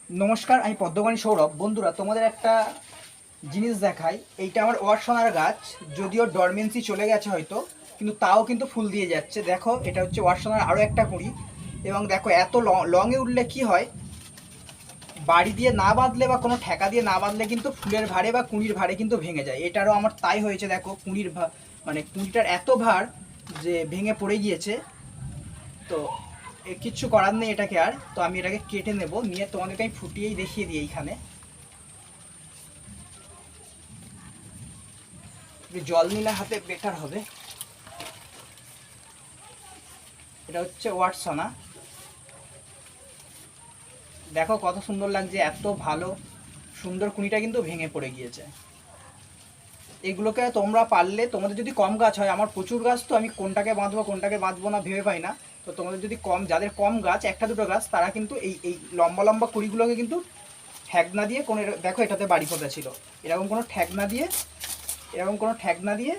নমস্কার, আমি পদ্মবাণী সৌরভ। বন্ধুরা, তোমাদের একটা জিনিস দেখাই। এইটা আমার ওয়ার্সনার গাছ। যদিও ডরমেন্সি চলে গেছে হয়তো, কিন্তু তাও কিন্তু ফুল দিয়ে যাচ্ছে। দেখো, এটা হচ্ছে ওয়ার্সনার আরও একটা কুঁড়ি। এবং দেখো, এত লংয়ে উঠলে কি হয়, বাড়ি দিয়ে না বাঁধলে বা কোনো ঠেকা দিয়ে না বাঁধলে কিন্তু ফুলের ভারে বা কুঁড়ির ভারে কিন্তু ভেঙে যায়। এটারও আমার তাই হয়েছে। দেখো, মানে কুঁড়িটার এত ভার যে ভেঙে পড়ে গিয়েছে। তো কিচ্ছু করার নেই এটাকে। আর তো আমি এটাকে কেটে নেব, নিয়ে তোমাদেরকে আমি ফুটিয়েই দেখিয়ে দিই। এইখানে জল নিলে হাতে বেটার হবে। এটা হচ্ছে ওয়াটসনা। দেখো কত সুন্দর লাগছে, এত ভালো সুন্দর কুঁড়িটা কিন্তু ভেঙে পড়ে গিয়েছে। এগুলোকে তোমরা পারলে, তোমাদের যদি কম গাছ হয়, আমার প্রচুর গাছ, তো আমি কোনটাকে বাঁধবো কোনটাকে বাঁধবো না ভেবে পাই না। তো তোমাদের যদি যাদের কম গাছ, একটা দুটো গাছ, তারা কিন্তু এই এই লম্বা লম্বা কুঁড়িগুলোকে কিন্তু ঠ্যাগনা দিয়ে দেখো, এটাতে বাড়ি পোঁতা ছিল, এরকম কোনো ঠ্যাগনা দিয়ে